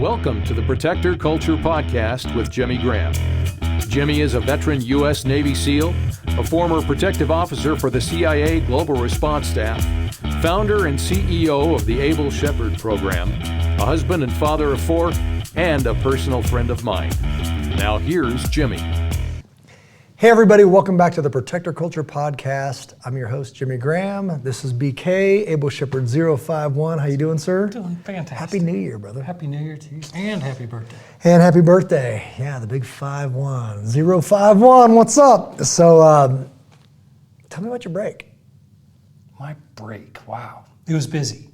Welcome to the Protector Culture Podcast with Jimmy Graham. Jimmy is a veteran U.S. Navy SEAL, a former protective officer for the CIA Global Response Staff, founder and CEO of the Able Shepherd Program, a husband and father of 4, and a personal friend of mine. Now here's Jimmy. Hey everybody, welcome back to the Protector Culture Podcast. I'm your host, Jimmy Graham. This is BK, Able Shepherd 051. How you doing, sir? Doing fantastic. Happy New Year, brother. Happy New Year to you, and happy birthday. And happy birthday. Yeah, the big 51. 051, what's up? So, tell me about your break. My break, wow. It was busy,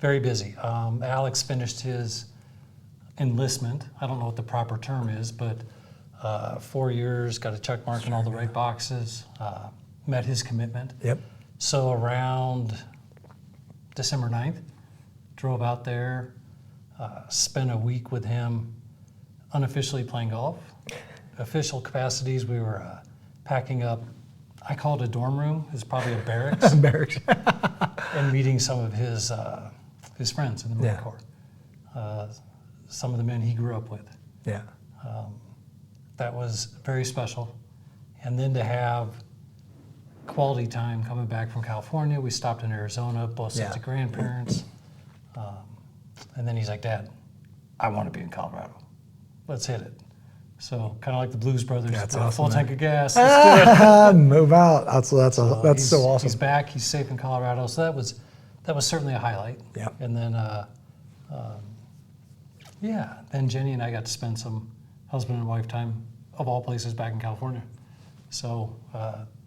very busy. Alex finished his enlistment. I don't know what the proper term is, but 4 years, got a check mark in all the right boxes, met his commitment. Yep. So around December 9th, drove out there, spent a week with him unofficially playing golf. Official capacities, we were packing up, I call it a dorm room, it's probably a barracks. Barracks. And meeting some of his friends in the Marine Yeah. Corps. Some of the men he grew up with. Yeah. That was very special. And then to have quality time coming back from California, we stopped in Arizona, both sets of grandparents. And then he's like, Dad, I want to be in Colorado. Let's hit it. So kind of like the Blues Brothers, That's with a awesome, full man. tank of gas. Let's do it. Move out. That's so awesome. He's back. He's safe in Colorado. So that was certainly a highlight. Yeah. And then, then Jenny and I got to spend some husband and wife time, of all places, back in California. So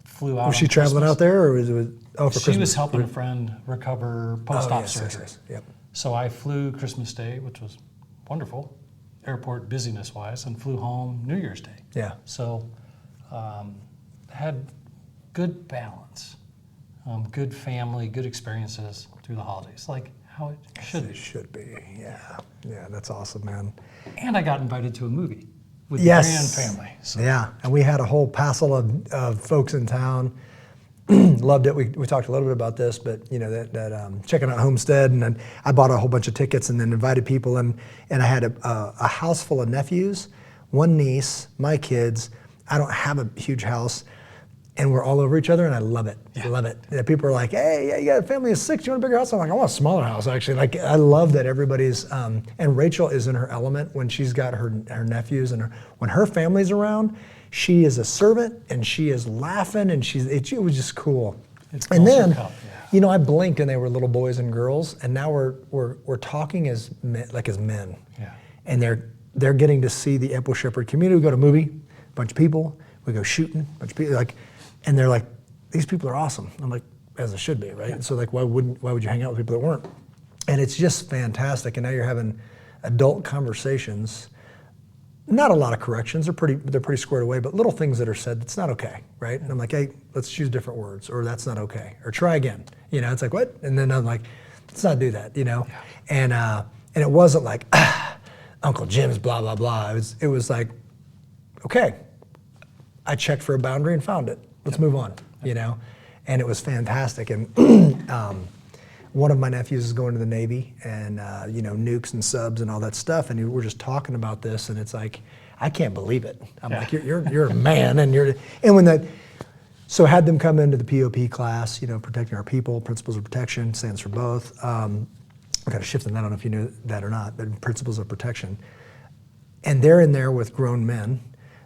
flew out. Was she on traveling Christmas. out there, or was it for She Christmas? was helping a friend recover post-op yes, surgery. yes. Yep. So I flew Christmas Day, which was wonderful, airport busyness-wise, and flew home New Year's Day. Yeah. So had good balance, good family, good experiences through the holidays, like how it should be. It should be. Yeah. Yeah, that's awesome, man. And I got invited to a movie with Yes. the Grand family. So. Yeah, and we had a whole passel of folks in town. Loved it. We talked a little bit about this, but you know that checking out Homestead, and then I bought a whole bunch of tickets and then invited people, and I had a house full of nephews, one niece, my kids. I don't have a huge house, and we're all over each other, and I love it. I love it. Yeah, people are like, "Hey, yeah, you got a family of 6. You want a bigger house?" I'm like, "I want a smaller house, actually." Like, I love that everybody's. And Rachel is in her element when she's got her nephews, and when her family's around, she is a servant, and she is laughing, and it was just cool. And then, you know, I blinked, and they were little boys and girls, and now we're talking as men, like as men. Yeah. And they're getting to see the Able Shepherd community. We go to a movie, a bunch of people. We go shooting, a bunch of people and they're like, these people are awesome. I'm like, as it should be, right? Yeah. So like, why would you hang out with people that weren't? And it's just fantastic. And now you're having adult conversations. Not a lot of corrections. They're pretty squared away, but little things that are said that's not okay, right? And I'm like, hey, let's choose different words, or that's not okay, or try again. You know, it's like, what? And then I'm like, let's not do that, you know? Yeah. And it wasn't like, Uncle Jim's blah, blah, blah. It was like, okay, I checked for a boundary and found it. Let's move on, you know? And it was fantastic. And one of my nephews is going to the Navy, and you know, nukes and subs and all that stuff. And we're just talking about this, and it's like, I can't believe it. I'm like, you're a man, so had them come into the POP class, you know, protecting our people, principles of protection stands for both. I'm kind of shifting that, I don't know if you knew that or not, but principles of protection. And they're in there with grown men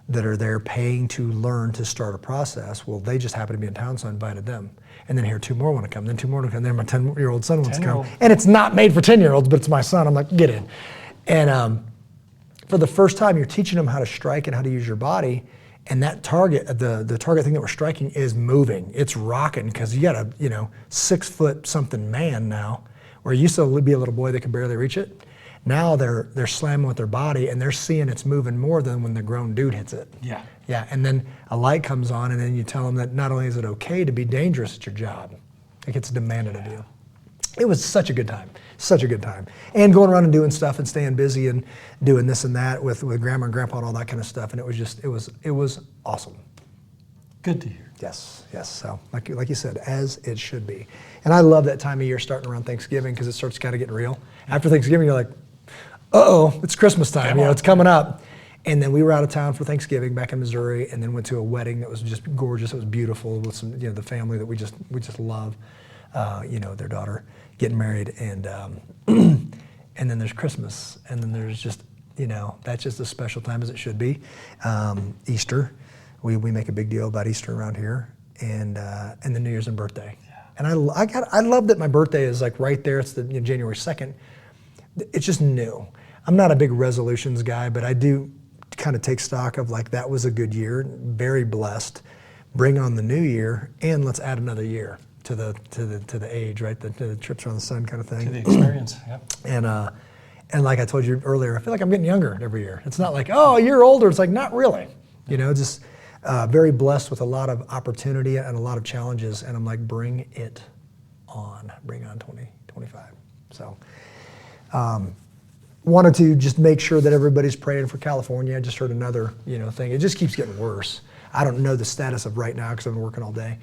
that are there paying to learn to start a process. Well, they just happen to be in town, so I invited them. And then here 2 more want to come, then 2 more want to come, then my 10-year-old son wants to come. And it's not made for 10-year-olds, but it's my son. I'm like, get in. And for the first time, you're teaching them how to strike and how to use your body. And that target, the target thing that we're striking is moving. It's rocking, because you got a 6-foot-something man now, where you used to be a little boy that could barely reach it. Now they're slamming with their body, and they're seeing it's moving more than when the grown dude hits it. Yeah. Yeah, and then a light comes on, and then you tell them that not only is it okay to be dangerous at your job, it gets demanded of you. It was such a good time, And going around and doing stuff and staying busy and doing this and that with grandma and grandpa and all that kind of stuff, and it was awesome. Good to hear. Yes. So like you said, as it should be. And I love that time of year starting around Thanksgiving, because it starts kind of getting real. After Thanksgiving, you're like, it's Christmas time, it's coming up. And then we were out of town for Thanksgiving back in Missouri, and then went to a wedding that was just gorgeous. It was beautiful with some, the family that we just love, their daughter getting married, and and then there's Christmas, and then there's just, that's just as special time as it should be. Easter, we make a big deal about Easter around here, and then New Year's and birthday. Yeah. And I love that my birthday is like right there. It's the January 2nd. It's just new. I'm not a big resolutions guy, but I do kind of take stock of like, that was a good year, very blessed. Bring on the new year, and let's add another year to the age, right? The trips around the sun kind of thing. To the experience, yeah. And like I told you earlier, I feel like I'm getting younger every year. It's not like, oh, a year older. It's like, not really. Just very blessed with a lot of opportunity and a lot of challenges. And I'm like, bring it on. Bring on 2025. So wanted to just make sure that everybody's praying for California. I just heard another, thing. It just keeps getting worse. I don't know the status of right now because I've been working all day.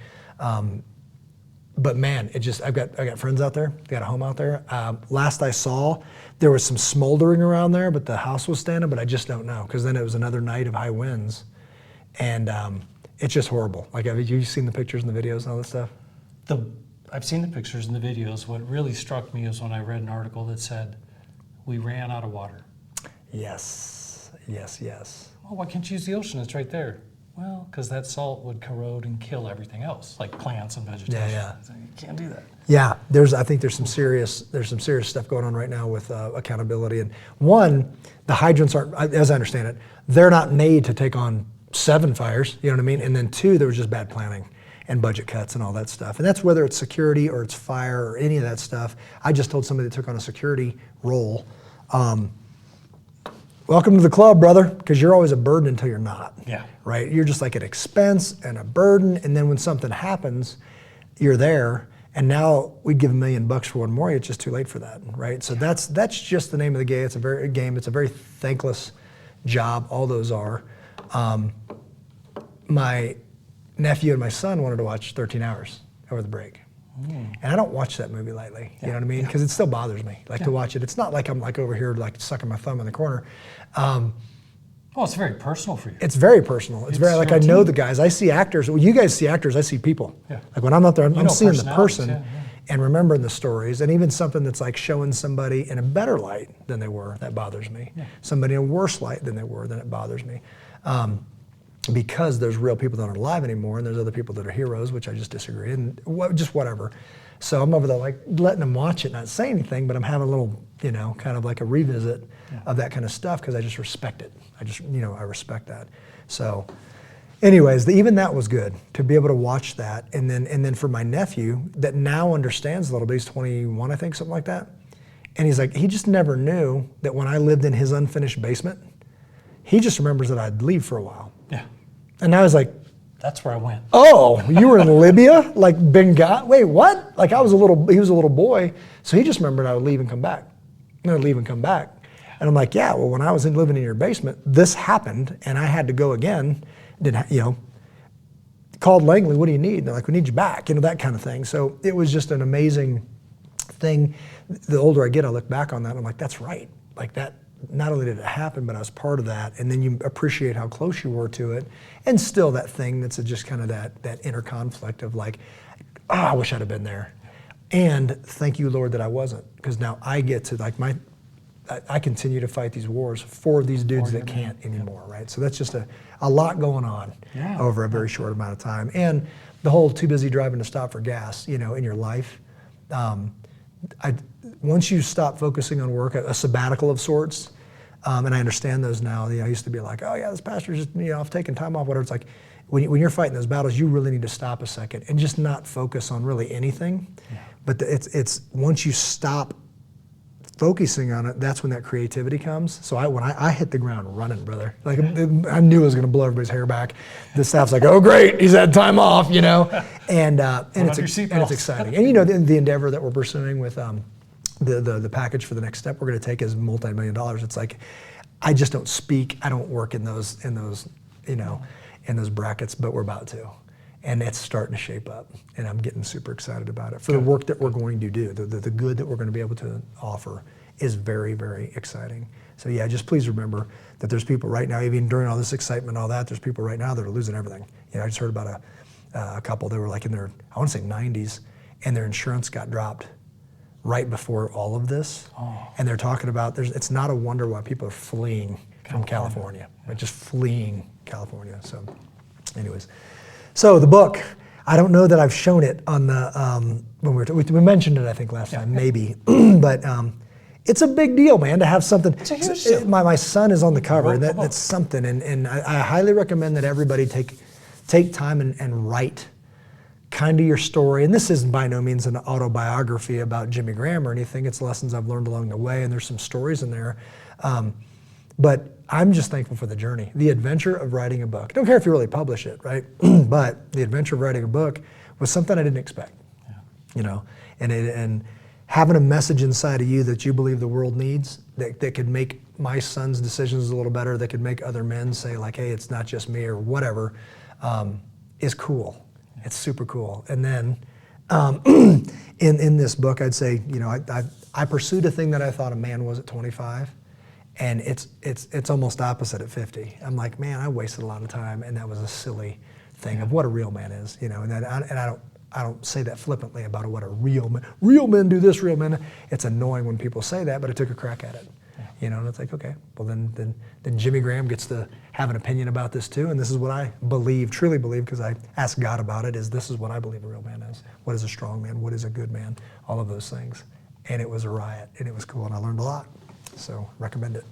But man, I've got friends out there. Got a home out there. Last I saw, there was some smoldering around there, but the house was standing. But I just don't know, because then it was another night of high winds, and it's just horrible. Like, have you seen the pictures and the videos and all this stuff? I've seen the pictures and the videos. What really struck me is when I read an article that said we ran out of water. Yes. Well, why can't you use the ocean? It's right there. Well, because that salt would corrode and kill everything else, like plants and vegetation. Yeah. So you can't do that. Yeah, I think there's some serious stuff going on right now with accountability. And one, the hydrants aren't, as I understand it, they're not made to take on 7 fires. You know what I mean? And then 2, there was just bad planning and budget cuts and all that stuff. And that's whether it's security or it's fire or any of that stuff. I just told somebody that took on a security role, welcome to the club, brother, because you're always a burden until you're not. Yeah. Right? You're just like an expense and a burden, and then when something happens, you're there, and now we'd give $1 million for one more, it's just too late for that, right? So that's just the name of the game. It's a very thankless job, all those are. My nephew and my son wanted to watch 13 Hours over the break. And I don't watch that movie lightly, you know what I mean? Because it still bothers me, to watch it. It's not like I'm like over here like sucking my thumb in the corner. Well, it's very personal for you. It's very personal. It's very like, I know the guys. I see actors. Well, you guys see actors. I see people. Yeah. Like when I'm out there, I'm seeing the personalities, person and remembering the stories, and even something that's like showing somebody in a better light than they were, that bothers me. Yeah. Somebody in a worse light than they were, then it bothers me. Because there's real people that aren't alive anymore, and there's other people that are heroes, which I just disagree, and just whatever. So I'm over there like letting them watch it, not say anything, but I'm having a little, kind of like a revisit of that kind of stuff, because I just respect it. I respect that. So anyways, even that was good to be able to watch that. And then for my nephew that now understands a little bit, he's 21, I think, something like that. And he's like, he just never knew that when I lived in his unfinished basement, he just remembers that I'd leave for a while. Yeah. And now he's like, that's where I went. Oh, you were in Libya? Like Benghazi? Wait, what? Like he was a little boy, so he just remembered I would leave and come back. And I'd leave and come back. And I'm like, yeah, well, when I was living in your basement, this happened, and I had to go again. Called Langley, what do you need? And they're like, we need you back, that kind of thing. So it was just an amazing thing. The older I get, I look back on that, and I'm like, that's right. Like that, not only did it happen, but I was part of that. And then you appreciate how close you were to it. And still that thing that's just kind of that inner conflict of like, I wish I'd have been there. And thank you, Lord, that I wasn't. Because now I get to I continue to fight these wars for these dudes that can't anymore, right? So that's just a lot going on over a very short amount of time. And the whole too busy driving to stop for gas, in your life. Once you stop focusing on work, a sabbatical of sorts, and I understand those now. I used to be like, oh yeah, this pastor's just off taking time off, whatever. It's like when you're fighting those battles, you really need to stop a second and just not focus on really anything. Yeah. But it's once you stop focusing on it, that's when that creativity comes. So when I hit the ground running, brother, like I knew I was going to blow everybody's hair back. The staff's like, oh great, he's had time off, and it's exciting. And the endeavor that we're pursuing with the package for the next step we're going to take is multi-million dollars. It's like, I just don't speak, I don't work in those brackets, but we're about to. And it's starting to shape up, and I'm getting super excited about it for the work that we're going to do, the good that we're going to be able to offer is very, very exciting. So yeah, just please remember that there's people right now, even during all this excitement and all that, there's people right now that are losing everything. You know, I just heard about a couple, they were like in their, I want to say 90s, and their insurance got dropped right before all of this. Oh. And they're talking about, it's not a wonder why people are fleeing from California, right? Just fleeing California. So anyways, so the book, I don't know that I've shown it on the, when we mentioned it, I think last time, maybe, but it's a big deal, man, to have something. It's a huge deal. My son is on the cover, and that's something, and I highly recommend that everybody take time and write kind of your story. And this isn't by no means an autobiography about Jimmy Graham or anything. It's lessons I've learned along the way, and there's some stories in there. But I'm just thankful for the journey, the adventure of writing a book. I don't care if you really publish it, right? But the adventure of writing a book was something I didn't expect, you know, and having a message inside of you that you believe the world needs, that could make my son's decisions a little better, that could make other men say like, hey, it's not just me or whatever, is cool. It's super cool. And then in this book, I'd say, you know, I pursued a thing that I thought a man was at 25. And it's almost opposite at 50. I'm like, man, I wasted a lot of time, and that was a silly thing of what a real man is, you know. And I don't say that flippantly about what a real man. Real men do this. Real men. It's annoying when people say that, but I took a crack at it, you know. And it's like, okay, well then Jimmy Graham gets to have an opinion about this too, and this is what I believe, truly believe, because I asked God about it. This is what I believe a real man is. What is a strong man? What is a good man? All of those things, and it was a riot, and it was cool, and I learned a lot. So recommend it.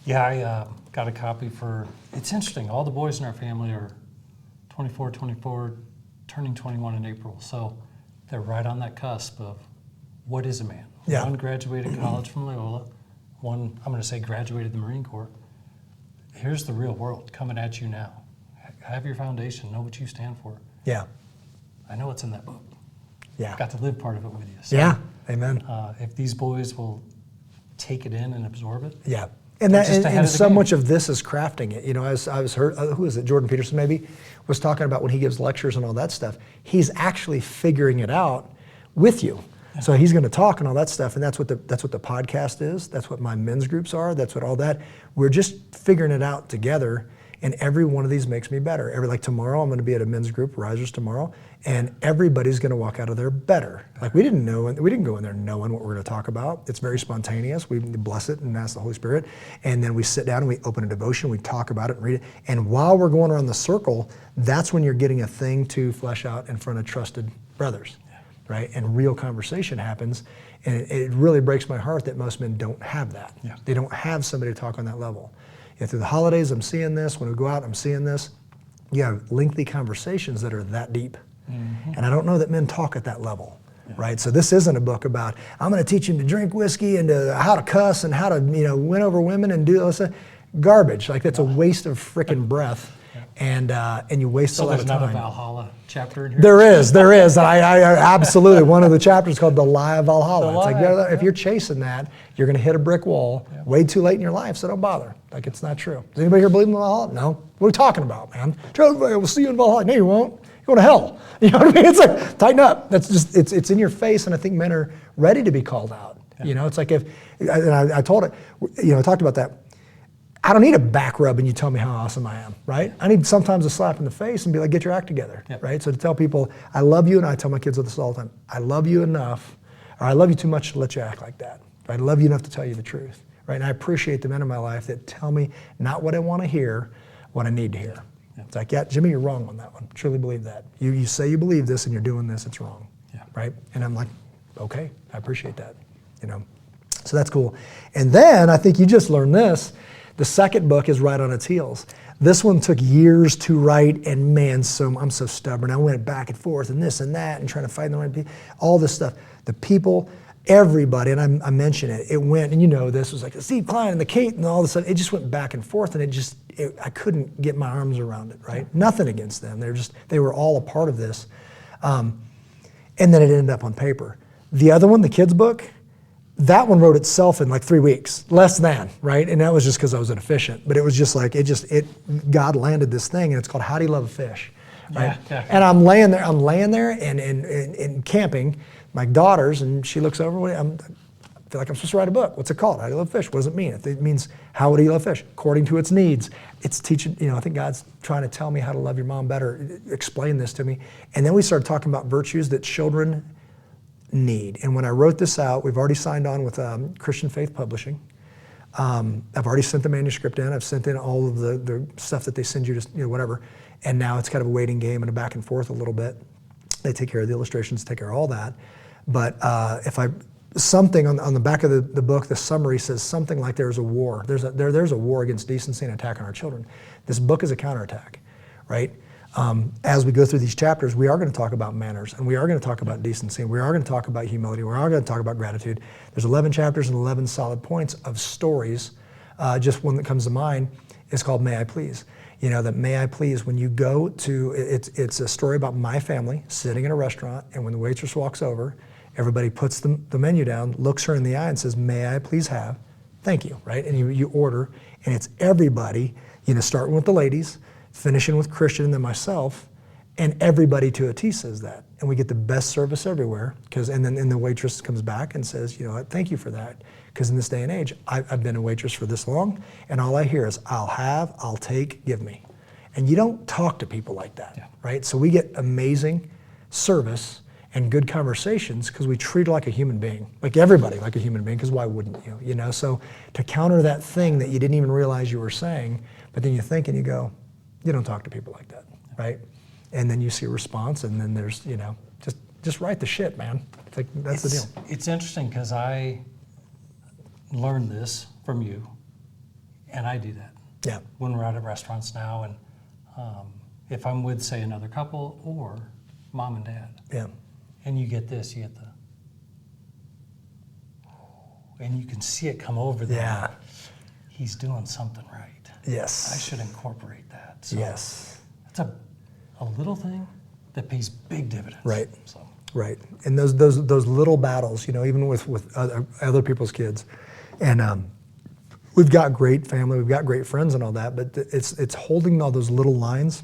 Yeah, I got a copy for, it's interesting, all the boys in our family are 24, turning 21 in April. So they're right on that cusp of what is a man? Yeah. One graduated college from Loyola, one, I'm going to say graduated the Marine Corps. Here's the real world coming at you now. Have your foundation, know what you stand for. Yeah. I know it's in that book. Yeah. Got to live part of it with you. So, yeah, amen. If these boys will take it in and absorb it. Yeah, and so much of this is crafting it. You know, I was heard, who is it? Jordan Peterson maybe was talking about when he gives lectures and all that stuff. He's actually figuring it out with you. Yeah. So he's going to talk and all that stuff, and that's what the podcast is. That's what my men's groups are. That's what all that. We're just figuring it out together. And every one of these makes me better. Like tomorrow, I'm going to be at a men's group, Risers tomorrow, and everybody's going to walk out of there better. Like we didn't go in there knowing what we're going to talk about. It's very spontaneous. We bless it and ask the Holy Spirit, and then we sit down and we open a devotion, we talk about it and read it. And while we're going around the circle, that's when you're getting a thing to flesh out in front of trusted brothers, right? And real conversation happens. And it really breaks my heart that most men don't have that. Yeah. They don't have somebody to talk on that level. Yeah, through the holidays, I'm seeing this. When we go out, I'm seeing this. You have lengthy conversations that are that deep. Mm-hmm. And I don't know that men talk at that level, right? So this isn't a book about, I'm going to teach him to drink whiskey and how to cuss and how to, you know, win over women and do all this. Garbage. Like that's a waste of frickin' breath. And you waste a lot of time. So there's not a Valhalla chapter in here? There is. I absolutely, one of the chapters is called The Lie of Valhalla. It's like, if you're chasing that, you're going to hit a brick wall way too late in your life, so don't bother. Like, it's not true. Does anybody here believe in Valhalla? No. What are we talking about, man? We'll see you in Valhalla. No, you won't. You're going to hell. You know what I mean? It's like, tighten up. That's just, it's in your face, and I think men are ready to be called out. Yeah. You know, it's like and I told it, you know, I talked about that. I don't need a back rub and you tell me how awesome I am, right? I need sometimes a slap in the face and be like, get your act together, right? So to tell people, I love you, and I tell my kids this all the time, I love you enough, or I love you too much to let you act like that, right? I love you enough to tell you the truth, right? And I appreciate the men in my life that tell me not what I want to hear, what I need to hear. It's like, yeah, Jimmy, you're wrong on that one. Truly believe that. You say you believe this and you're doing this, it's wrong, right? And I'm like, okay, I appreciate that, you know? So that's cool. And then I think you just learned this. The second book is right on its heels. This one took years to write, and man, I'm so stubborn. I went back and forth and this and that and trying to find the right people, all this stuff. The people, everybody, and I mentioned it, it went, and you know this, was like the Steve Klein and the Kate and all this stuff. It just went back and forth, and I couldn't get my arms around it, right? Nothing against them. They were all a part of this. And then it ended up on paper. The other one, the kids' book, that one wrote itself in like 3 weeks, less than, right? And that was just because I was inefficient. But it was just like, God landed this thing, and it's called How Do You Love a Fish, right? Yeah. And I'm laying there and camping, my daughters, and she looks over, I feel like I'm supposed to write a book. What's it called? How do you love fish? What does it mean? It means, how would you love fish? According to its needs. It's teaching, I think God's trying to tell me how to love your mom better, explain this to me. And then we started talking about virtues that children need. And when I wrote this out, we've already signed on with Christian Faith Publishing. I've already sent the manuscript in. I've sent in all of the stuff that they send you to, whatever. And now it's kind of a waiting game and a back and forth a little bit. They take care of the illustrations, take care of all that. But something on the back of the book, the summary says something like there's a war. There's a war against decency and attack on our children. This book is a counterattack, right? As we go through these chapters, we are going to talk about manners, and we are going to talk about decency, and we are going to talk about humility, we are going to talk about gratitude. There's 11 chapters and 11 solid points of stories. Just one that comes to mind is called May I Please. That May I Please, when you go to, it's a story about my family sitting in a restaurant, and when the waitress walks over, everybody puts the menu down, looks her in the eye and says, "May I please have?" Thank you, right? And you order, and it's everybody, starting with the ladies, finishing with Christian and then myself, and everybody to a T says that. And we get the best service everywhere, and then the waitress comes back and says, "Thank you for that." Because in this day and age, I've been a waitress for this long, and all I hear is, "I'll have, I'll take, give me." And you don't talk to people like that, right? So we get amazing service and good conversations because we treat her like a human being, like everybody like a human being, because why wouldn't you? So to counter that thing that you didn't even realize you were saying, but then you think and you go, you don't talk to people like that, right? And then you see a response, and then there's, just write the shit, man. It's like, that's the deal. It's interesting because I learned this from you, and I do that. Yeah. When we're out at restaurants now, and if I'm with, say, another couple or mom and dad. Yeah. And you get this, and you can see it come over there. Yeah. He's doing something right. Yes. I should incorporate that. So yes. It's a little thing that pays big dividends. Right. So. Right. And those little battles, even with other people's kids, and we've got great family, we've got great friends and all that, but it's holding all those little lines.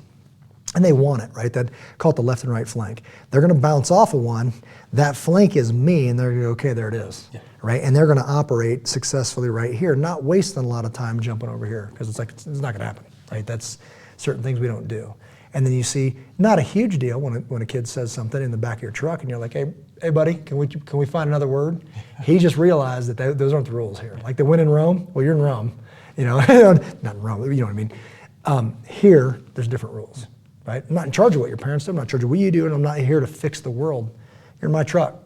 And they want it, right? That call it the left and right flank. They're going to bounce off of one. That flank is me, and they're going to go, okay, there it is, right? And they're going to operate successfully right here, not wasting a lot of time jumping over here, because it's not going to happen, right? That's certain things we don't do. And then you see, not a huge deal when a kid says something in the back of your truck, and you're like, hey, buddy, can we find another word? He just realized that those aren't the rules here. Like the win in Rome, well, you're in Rome, not in Rome, you know what I mean. Here, there's different rules. Right? I'm not in charge of what your parents do. I'm not in charge of what you do, and I'm not here to fix the world. You're in my truck,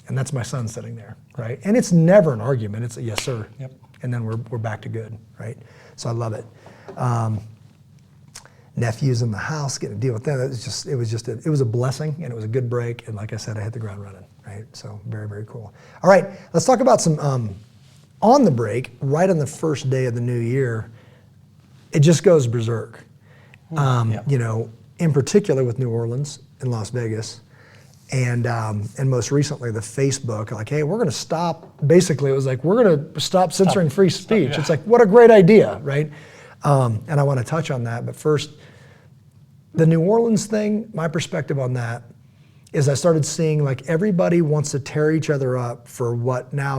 and that's my son sitting there, right? And it's never an argument. It's a yes, sir. Yep. And then we're back to good, right? So I love it. Nephews in the house, getting to deal with them. It was a blessing, and it was a good break. And like I said, I hit the ground running, right? So very, very cool. All right, let's talk about some on the break. Right on the first day of the new year, it just goes berserk. In particular with New Orleans and Las Vegas, and most recently the Facebook, like, hey, we're going to stop. Basically, it was like, we're going to stop censoring free speech. It's like, what a great idea, right? And I want to touch on that, but first, the New Orleans thing. My perspective on that is I started seeing like everybody wants to tear each other up for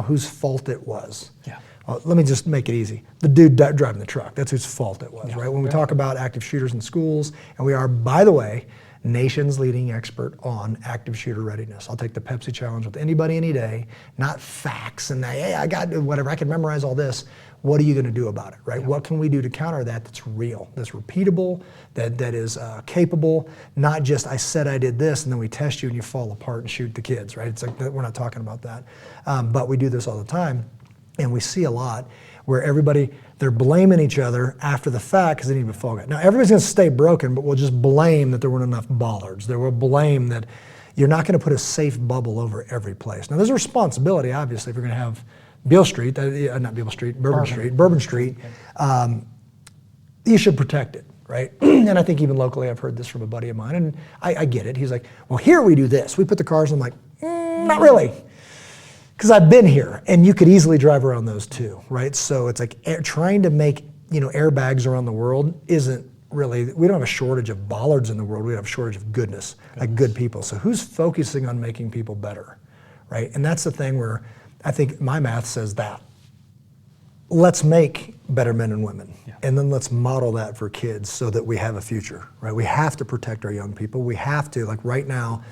whose fault it was. Yeah. Let me just make it easy. The dude driving the truck, that's whose fault it was, right? When we talk about active shooters in schools, and we are, by the way, nation's leading expert on active shooter readiness. I'll take the Pepsi challenge with anybody any day, not facts and hey, I got whatever, I can memorize all this. What are you going to do about it, right? Yeah. What can we do to counter that that's real, that's repeatable, that is capable, not just I said I did this and then we test you and you fall apart and shoot the kids, right? It's like, we're not talking about that. But we do this all the time. And we see a lot where they're blaming each other after the fact because they need to fall guy. Now, everybody's going to stay broken, but we'll just blame that there weren't enough bollards. They will blame that you're not going to put a safe bubble over every place. Now, there's a responsibility, obviously, if you're going to have Bourbon Street, you should protect it, right? And I think even locally, I've heard this from a buddy of mine, and I get it. He's like, well, here we do this. We put the cars, I'm like, not really. Because I've been here, and you could easily drive around those too, right? So it's like trying to make airbags around the world isn't really, we don't have a shortage of bollards in the world, we have a shortage of goodness, like good people. So who's focusing on making people better, right? And that's the thing where I think my math says that. Let's make better men and women. Yeah. And then let's model that for kids so that we have a future, right? We have to protect our young people. We have to, like right now,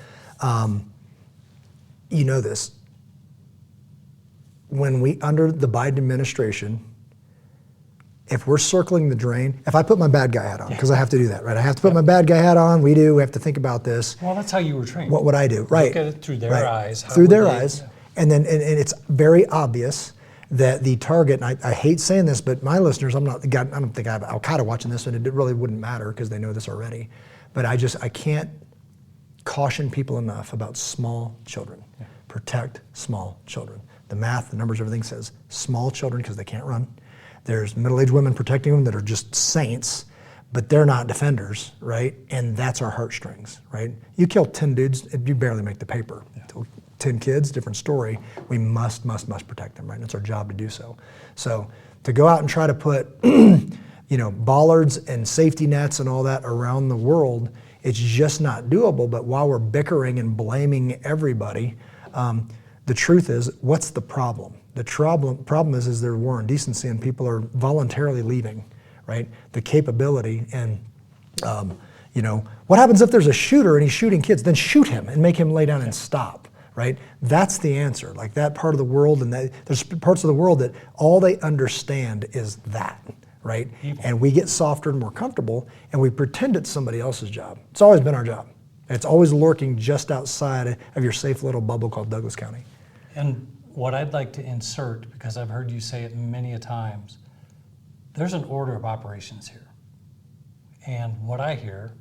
you know this. When we, under the Biden administration, if we're circling the drain, if I put my bad guy hat on, because I have to do that, right? I have to put my bad guy hat on. We have to think about this. Well, that's how you were trained. What would I do? Right. Look at it through their eyes. How Through would their they- eyes. yeah. And then and it's very obvious that the target, and I hate saying this, but my listeners, I don't think I have Al-Qaeda watching this, and it really wouldn't matter because they know this already. But I can't caution people enough about small children. Yeah. Protect small children. The math, the numbers, everything says small children because they can't run. There's middle-aged women protecting them that are just saints, but they're not defenders, right? And that's our heartstrings, right? You kill 10 dudes, you barely make the paper. Yeah. 10 kids, different story. We must protect them, right? And it's our job to do so. So to go out and try to put, bollards and safety nets and all that around the world, it's just not doable. But while we're bickering and blaming everybody, the truth is, what's the problem? The problem is there's war and decency, and people are voluntarily leaving, right? The capability and, what happens if there's a shooter and he's shooting kids? Then shoot him and make him lay down and stop, right? That's the answer. Like that part of the world, and there's parts of the world that all they understand is that, right? And we get softer and more comfortable, and we pretend it's somebody else's job. It's always been our job. It's always lurking just outside of your safe little bubble called Douglas County. And what I'd like to insert, because I've heard you say it many a times, there's an order of operations here. And what I hear,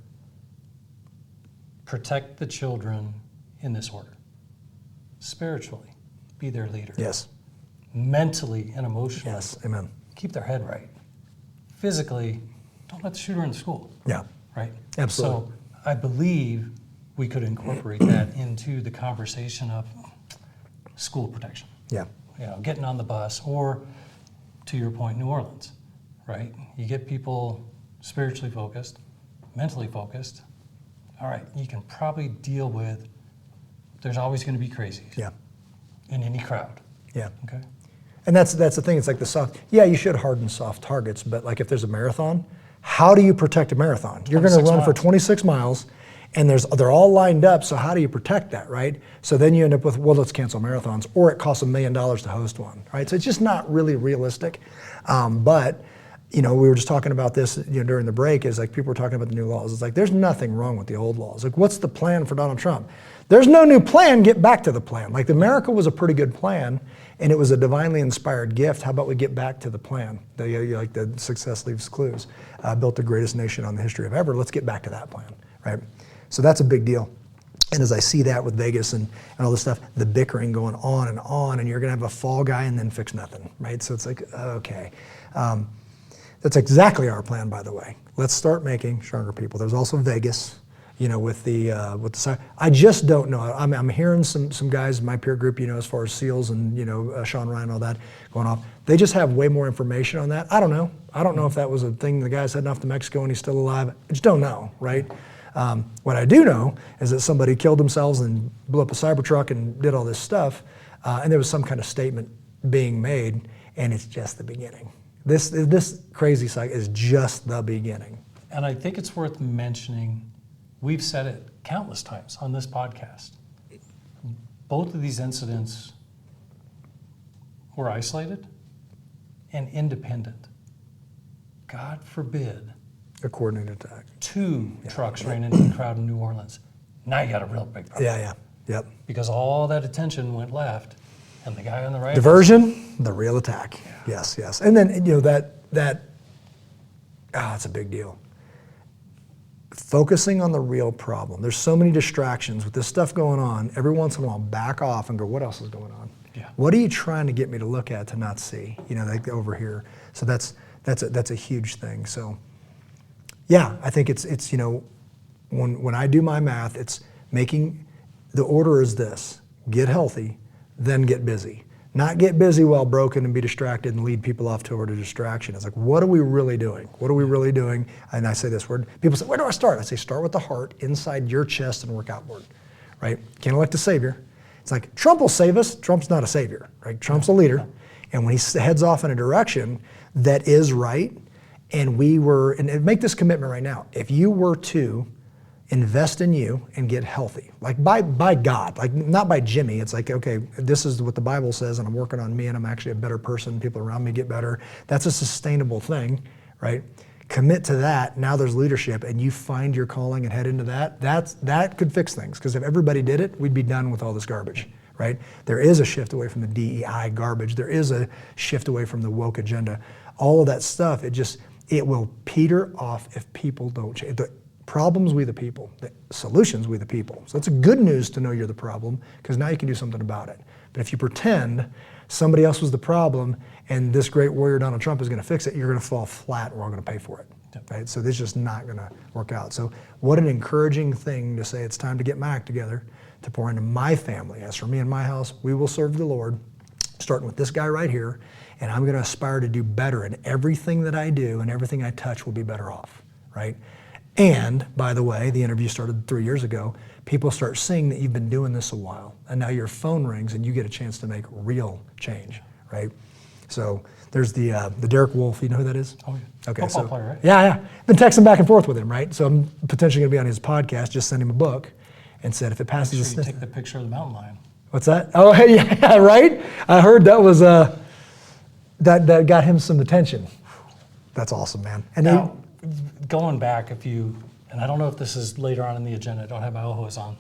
protect the children in this order. Spiritually, be their leader. Yes. Mentally and emotionally, Yes. Amen. keep their head right. Physically, don't let the shooter in the school. Yeah. Right? Absolutely. So I believe we could incorporate that into the conversation of school protection. Yeah. Getting on the bus, or to your point, New Orleans, right? You get people spiritually focused, mentally focused. All right, you can probably deal with, there's always going to be crazies. Yeah. In any crowd. Yeah. Okay. And that's the thing. It's like the soft. Yeah, you should harden soft targets, but like if there's a marathon, how do you protect a marathon? You're going to run for 26 miles, and they're all lined up. So how do you protect that, right? So then you end up with, well, let's cancel marathons, or it costs $1 million to host one, right? So it's just not really realistic. But we were just talking about this during the break. Is like people were talking about the new laws. It's like there's nothing wrong with the old laws. Like what's the plan for Donald Trump? There's no new plan. Get back to the plan. Like America was a pretty good plan, and it was a divinely inspired gift. How about we get back to the plan? Like the success leaves clues. Built the greatest nation on the history of ever. Let's get back to that plan, right? So that's a big deal. And as I see that with Vegas and all this stuff, the bickering going on, and you're gonna have a fall guy and then fix nothing, right? So it's like, okay. That's exactly our plan, by the way. Let's start making stronger people. There's also Vegas, with the side. I just don't know. I'm hearing some guys in my peer group, as far as SEALs and Sean Ryan and all that going off. They just have way more information on that. I don't know. I don't know if that was a thing. The guy's heading off to Mexico and he's still alive. I just don't know, right? What I do know is that somebody killed themselves and blew up a Cybertruck and did all this stuff, and there was some kind of statement being made, and it's just the beginning. This crazy cycle is just the beginning. And I think it's worth mentioning, we've said it countless times on this podcast. Both of these incidents were isolated and independent. God forbid A coordinated attack. 2 trucks ran into the crowd in New Orleans. Now you got a real big problem. Yeah. Yep. Because all that attention went left, and the guy on the right. Diversion, the real attack. Yeah. Yes. And then it's a big deal. Focusing on the real problem. There's so many distractions with this stuff going on. Every once in a while, back off and go, what else is going on? Yeah. What are you trying to get me to look at to not see? Like over here. So that's a huge thing. So yeah, I think it's when I do my math, it's making the order is this: get healthy, then get busy. Not get busy while broken and be distracted and lead people off toward a distraction. It's like, what are we really doing? What are we really doing? And I say this word, people say, where do I start? I say, start with the heart inside your chest and work outward, right? Can't elect a savior. It's like, Trump will save us. Trump's not a savior, right? Trump's a leader. And when he heads off in a direction that is right, and make this commitment right now, if you were to invest in you and get healthy, like by God, like not by Jimmy, it's like, okay, this is what the Bible says, and I'm working on me, and I'm actually a better person, people around me get better. That's a sustainable thing, right? Commit to that. Now there's leadership, and you find your calling and head into that. That could fix things, because if everybody did it, we'd be done with all this garbage, right? There is a shift away from the DEI garbage. There is a shift away from the woke agenda. All of that stuff, it will peter off if people don't change. The problems, we the people. The solutions, we the people. So it's good news to know you're the problem, because now you can do something about it. But if you pretend somebody else was the problem and this great warrior Donald Trump is going to fix it, you're going to fall flat, and we're all going to pay for it. Right? So this is just not going to work out. So what an encouraging thing to say, it's time to get my act together, to pour into my family. As for me and my house, we will serve the Lord, starting with this guy right here, and I'm going to aspire to do better, and everything that I do and everything I touch will be better off, right? And by the way, the interview started 3 years ago. People start seeing that you've been doing this a while, and now your phone rings and you get a chance to make real change, right? So there's the Derek Wolf. You know who that is? Oh, yeah. Okay, Football so player, right? Yeah. Been texting back and forth with him, right? So I'm potentially going to be on his podcast. Just send him a book, and said if it passes Make the sure you sniff. take the picture of the mountain lion. What's that? Oh, yeah, right. I heard that was that got him some attention. That's awesome, man. And Now, going back, and I don't know if this is later on in the agenda, I don't have my ojos on.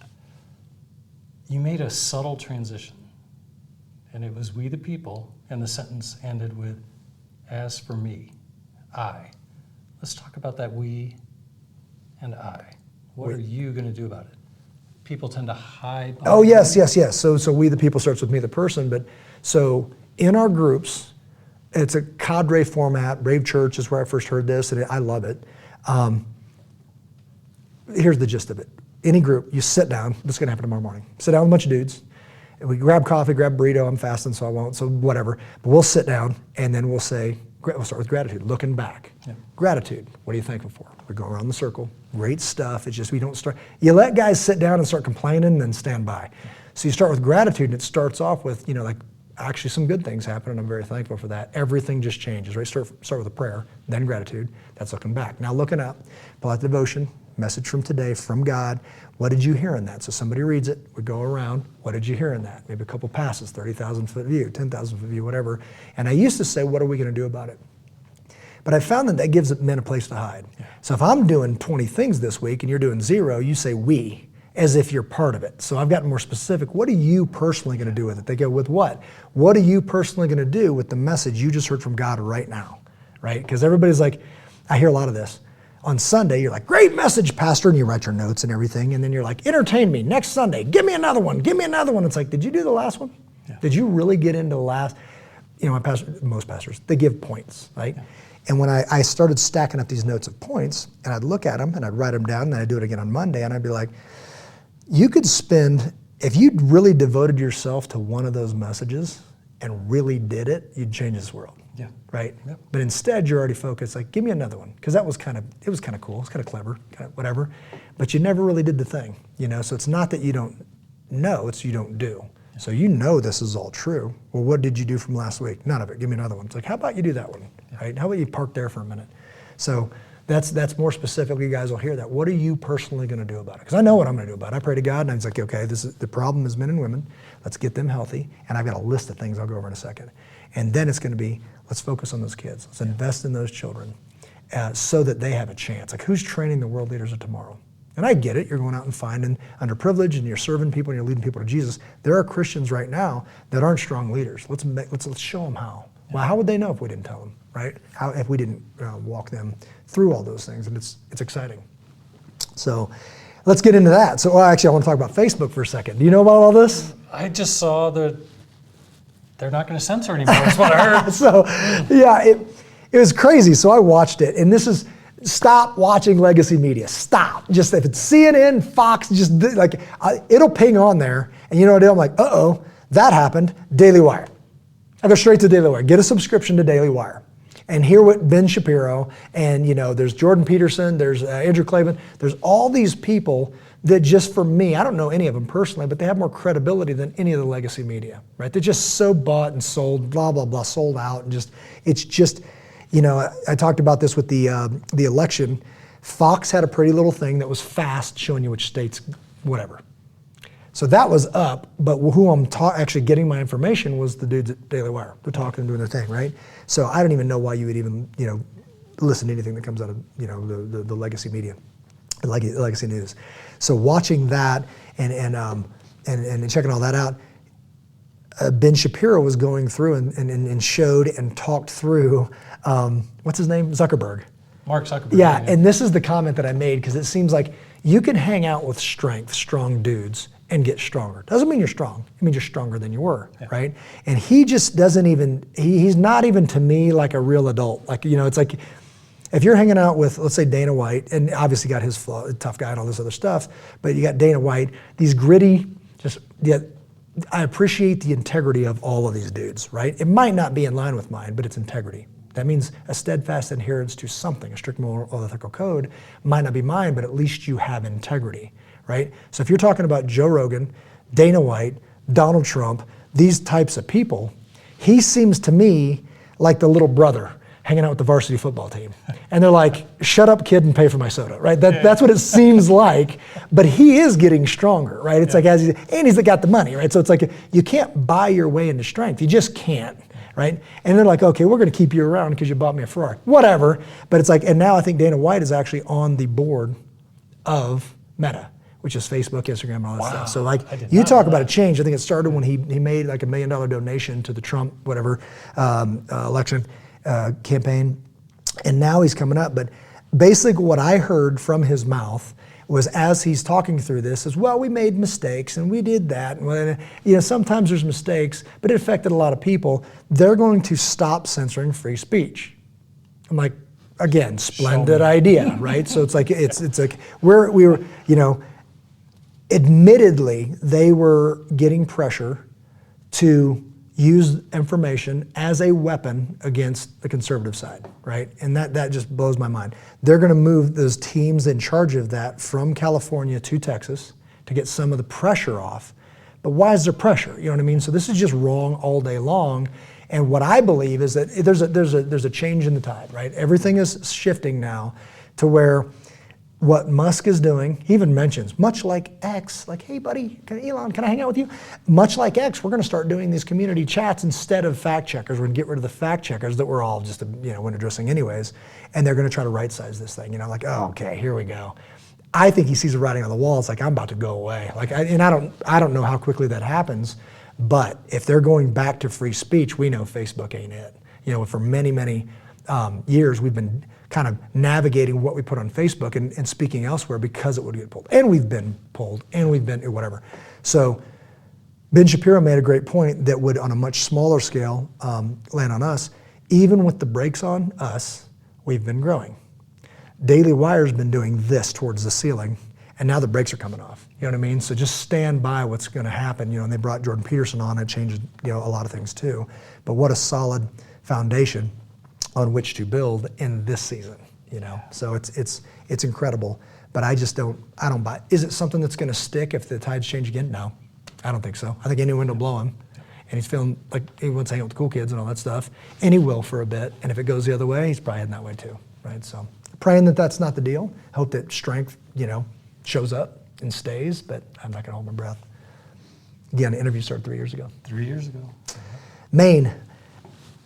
You made a subtle transition, and it was we the people, and the sentence ended with, as for me, I. Let's talk about that we and I. What are you going to do about it? People tend to hide. Oh, yes. So we the people starts with me the person, but so in our groups, it's a cadre format. Brave Church is where I first heard this, and I love it. Here's the gist of it. Any group, you sit down. This is going to happen tomorrow morning. Sit down with a bunch of dudes. And we grab coffee, grab burrito. I'm fasting, so I won't. So whatever. But we'll sit down, and then we'll start with gratitude. Looking back. Yeah. Gratitude. What are you thankful for? We go around the circle. Great stuff. It's just we don't start. You let guys sit down and start complaining, and then stand by. So you start with gratitude, and it starts off with like actually some good things happen, and I'm very thankful for that. Everything just changes, right? Start with a prayer, then gratitude. That's looking back. Now looking up, pull out the devotion, message from today, from God. What did you hear in that? So somebody reads it, we go around, what did you hear in that? Maybe a couple passes, 30,000 foot view, 10,000 foot view, whatever. And I used to say, what are we going to do about it? But I found that gives men a place to hide. Yeah. So if I'm doing 20 things this week and you're doing 0, you say we, as if you're part of it. So I've gotten more specific. What are you personally going to do with it? They go, with what? What are you personally going to do with the message you just heard from God right now, right? Because everybody's like, I hear a lot of this. On Sunday, you're like, great message, Pastor, and you write your notes and everything, and then you're like, entertain me. Next Sunday, give me another one, give me another one. It's like, did you do the last one? Yeah. Did you really get into the last? Most pastors, they give points, right? Yeah. And when I started stacking up these notes of points, and I'd look at them, and I'd write them down, and then I'd do it again on Monday, and I'd be like, you could spend, if you'd really devoted yourself to one of those messages and really did it, you'd change this world. Yeah. Right? Yep. But instead, you're already focused, like, give me another one. Because it was kind of cool, it's kind of clever, kind of whatever. But you never really did the thing, So it's not that you don't know, it's you don't do. Yeah. So you know this is all true. Well, what did you do from last week? None of it. Give me another one. It's like, how about you do that one? Yeah. Right? How about you park there for a minute? So that's more specific. You guys will hear that. What are you personally going to do about it? Because I know what I'm going to do about it. I pray to God, and I was like, okay, the problem is men and women. Let's get them healthy. And I've got a list of things I'll go over in a second. And then it's going to be, let's focus on those kids. Let's invest in those children so that they have a chance. Like, who's training the world leaders of tomorrow? And I get it. You're going out and finding underprivileged, and you're serving people, and you're leading people to Jesus. There are Christians right now that aren't strong leaders. Let's show them how. Well, how would they know if we didn't tell them, right? How if we didn't walk them through all those things? And it's exciting. So let's get into that. So actually, I want to talk about Facebook for a second. Do you know about all this? I just saw that they're not going to censor anymore. That's what I heard. So yeah, it was crazy. So I watched it, and this is, stop watching legacy media. Stop. Just if it's CNN, Fox, just like it'll ping on there, and you know what I do? I'm like, uh-oh, that happened. Daily Wire. I go straight to Daily Wire. Get a subscription to Daily Wire. and hear what Ben Shapiro, and there's Jordan Peterson, there's Andrew Klavan, there's all these people that just for me, I don't know any of them personally, but they have more credibility than any of the legacy media, right? They're just so bought and sold, blah, blah, blah, sold out, and it's just, I talked about this with the election. Fox had a pretty little thing that was fast, showing you which states, whatever. So that was up, but who I'm actually getting my information was the dudes at Daily Wire. They're talking and doing their thing, right? So I don't even know why you would even, listen to anything that comes out of, the legacy media, legacy news. So watching that and checking all that out, Ben Shapiro was going through and showed and talked through, what's his name? Zuckerberg. Mark Zuckerberg. Yeah, and this is the comment that I made, because it seems like you can hang out with strong dudes and get stronger. Doesn't mean you're strong. It means you're stronger than you were, right? And he just doesn't even, he's not even to me like a real adult. Like, it's like, if you're hanging out with, let's say, Dana White, and obviously got his flaw, tough guy and all this other stuff, but you got Dana White, these gritty, I appreciate the integrity of all of these dudes, right? It might not be in line with mine, but it's integrity. That means a steadfast adherence to something, a strict moral ethical code. Might not be mine, but at least you have integrity, right? So if you're talking about Joe Rogan, Dana White, Donald Trump, these types of people, he seems to me like the little brother hanging out with the varsity football team. And they're like, shut up, kid, and pay for my soda, right? That's what it seems like, but he is getting stronger, right? It's like, and he's got the money, right? So it's like, you can't buy your way into strength. You just can't, right? And they're like, okay, we're gonna keep you around because you bought me a Ferrari, whatever. But it's like, and now I think Dana White is actually on the board of Meta, which is Facebook, Instagram, and all that stuff. So like, you talk about a change. I think it started when he made like $1 million donation to the Trump, whatever, election campaign, and now he's coming up. But basically what I heard from his mouth was, as he's talking through this, is, well, we made mistakes and we did that. And, sometimes there's mistakes, but it affected a lot of people. They're going to stop censoring free speech. I'm like, again, splendid idea, right? So it's like, it's like we were, admittedly, they were getting pressure to use information as a weapon against the conservative side, right? And that just blows my mind. They're gonna move those teams in charge of that from California to Texas to get some of the pressure off. But why is there pressure? You know what I mean? So this is just wrong all day long. And what I believe is that there's a change in the tide, right? Everything is shifting now to what Musk is doing. He even mentions, much like X, like, hey buddy, Elon, can I hang out with you? Much like X, we're gonna start doing these community chats instead of fact checkers. We're gonna get rid of the fact checkers that we're all just, window dressing anyways. And they're gonna try to right size this thing, like, oh, okay, here we go. I think he sees the writing on the wall. It's like, I'm about to go away. Like, I don't know how quickly that happens, but if they're going back to free speech, we know Facebook ain't it. For many, many years, we've been kind of navigating what we put on Facebook and speaking elsewhere because it would get pulled. And we've been pulled, and we've been whatever. So Ben Shapiro made a great point that would, on a much smaller scale, land on us. Even with the brakes on us, we've been growing. Daily Wire's been doing this towards the ceiling, and now the brakes are coming off. You know what I mean? So just stand by what's gonna happen. And they brought Jordan Peterson on, it changed a lot of things too. But what a solid foundation on which to build in this season, So it's incredible, but I don't buy. Is it something that's gonna stick if the tides change again? No, I don't think so. I think any wind will blow him, and he's feeling like he wants to hang out with the cool kids and all that stuff, and he will for a bit, and if it goes the other way, he's probably heading that way too, right? So praying that that's not the deal. Hope that strength, shows up and stays, but I'm not gonna hold my breath. Again, the interview started 3 years ago. 3 years ago. Maine.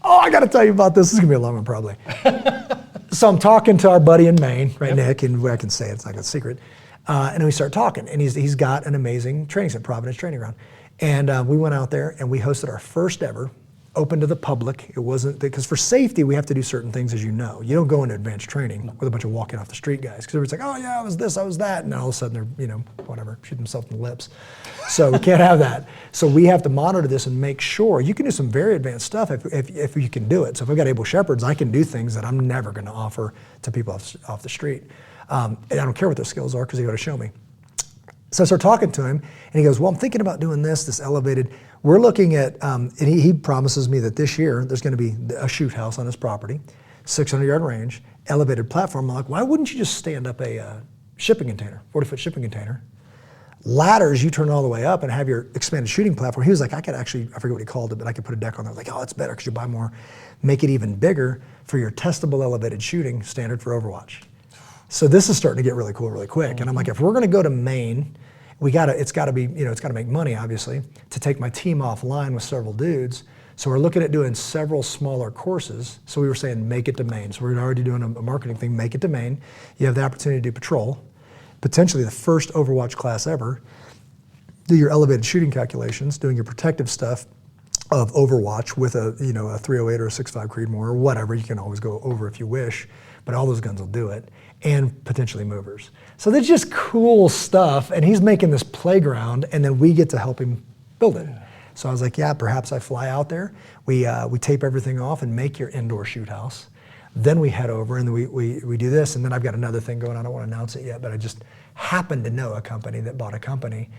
Oh, I got to tell you about this. This is going to be a long one, probably. So I'm talking to our buddy in Maine, right, Nick, and I can say it's like a secret. And we start talking, and he's got an amazing training center, Providence Training Ground. And we went out there, and we hosted our first ever, open to the public. It wasn't, because for safety, we have to do certain things, as you know. You don't go into advanced training with a bunch of walking off the street guys, because everybody's like, oh yeah, I was this, I was that, and all of a sudden they're, whatever, shoot themselves in the lips. So we can't have that. So we have to monitor this and make sure. You can do some very advanced stuff if you can do it. So if I've got able shepherds, I can do things that I'm never gonna offer to people off the street. And I don't care what their skills are, because they gotta show me. So I start talking to him, and he goes, well, I'm thinking about doing this elevated. We're looking at, and he promises me that this year there's gonna be a shoot house on his property. 600-yard range, elevated platform. I'm like, why wouldn't you just stand up a shipping container, 40-foot shipping container? Ladders, you turn it all the way up and have your expanded shooting platform. He was like, I could actually, I forget what he called it, but I could put a deck on there. I was like, oh, that's better because you buy more. Make it even bigger for your testable elevated shooting, standard for Overwatch. So this is starting to get really cool really quick. And I'm like, if we're gonna go to Maine, it's gotta be, it's gotta make money, obviously, to take my team offline with several dudes. So we're looking at doing several smaller courses. So we were saying, make it to Maine. So we're already doing a marketing thing, make it to Maine. You have the opportunity to do patrol, potentially the first Overwatch class ever, do your elevated shooting calculations, doing your protective stuff of Overwatch with a 308 or a 6.5 Creedmoor or whatever. You can always go over if you wish, but all those guns will do it, and potentially movers. So that's just cool stuff, and he's making this playground, and then we get to help him build it. So I was like, yeah, perhaps I fly out there. We tape everything off and make your indoor shoot house. Then we head over and we do this, and then I've got another thing going on. I don't want to announce it yet, but I just happen to know a company that bought a company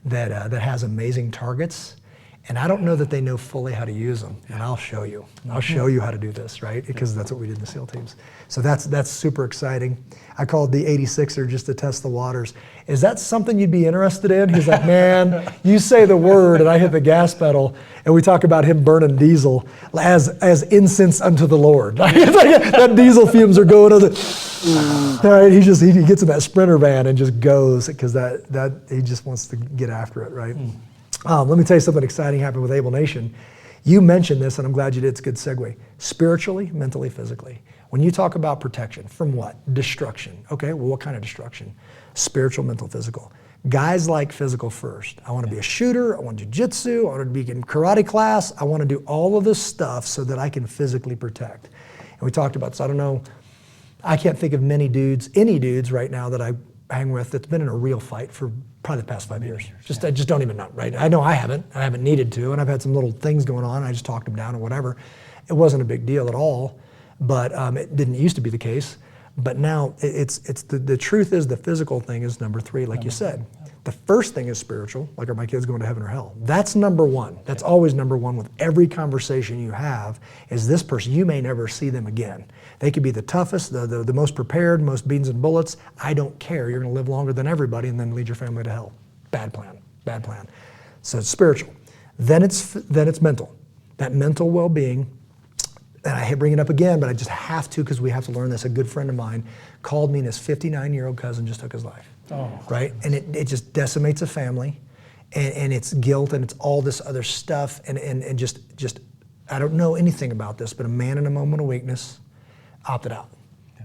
that has amazing targets, and I don't know that they know fully how to use them, and I'll show you. I'll show you how to do this, right? Because that's what we did in the SEAL teams. So that's super exciting. I called the 86er just to test the waters. Is that something you'd be interested in? He's like, man, you say the word and I hit the gas pedal, and we talk about him burning diesel as incense unto the Lord. That diesel fumes are going to the, all right, he gets in that Sprinter van and just goes, because that he just wants to get after it, right? Let me tell you something exciting happened with Able Nation. You mentioned this, and I'm glad you did. It's a good segue. Spiritually, mentally, physically. When you talk about protection, from what? Destruction. Okay, well, what kind of destruction? Spiritual, mental, physical. Guys like physical first. I want to be a shooter. I want jiu-jitsu. I want to be in karate class. I want to do all of this stuff so that I can physically protect. And we talked about this. I don't know. I can't think of any dudes right now that I hang with that's been in a real fight for probably the past 5 years. I just don't even know, right? I know I haven't needed to, and I've had some little things going on. I just talked them down or whatever. It wasn't a big deal at all, but it didn't used to be the case. But now it's the truth is the physical thing is number 3, like you said. The first thing is spiritual, like are my kids going to heaven or hell? That's number 1. That's always number 1 with every conversation you have, is this person, you may never see them again. They could be the toughest, the most prepared, most beans and bullets. I don't care. You're going to live longer than everybody and then lead your family to hell. Bad plan, bad plan. So it's spiritual. Then it's mental. That mental well-being, and I bring it up again, but I just have to because we have to learn this. A good friend of mine called me and his 59-year-old cousin just took his life. Oh, right? And it just decimates a family, and it's guilt, and it's all this other stuff, and just I don't know anything about this, but a man in a moment of weakness opted out.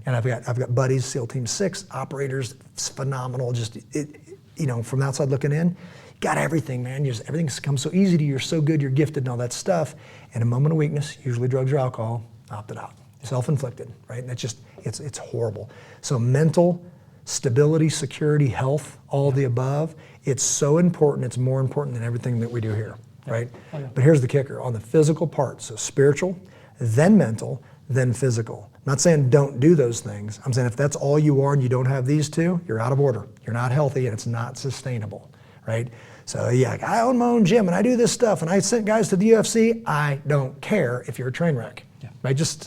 And I've got buddies, SEAL Team 6, operators, it's phenomenal. Just from the outside looking in, got everything, man. Everything's come so easy to you. You're so good. You're gifted, and all that stuff. And a moment of weakness, usually drugs or alcohol, opted out. Self-inflicted, right? And it's horrible. So mental stability, security, health, all the above. It's so important. It's more important than everything that we do here, right? Oh, yeah. But here's the kicker on the physical part. So spiritual, then mental, then physical. I'm not saying don't do those things. I'm saying if that's all you are and you don't have these two, you're out of order. You're not healthy and it's not sustainable, right? So yeah, I own my own gym and I do this stuff and I sent guys to the UFC. I don't care if you're a train wreck, right? Just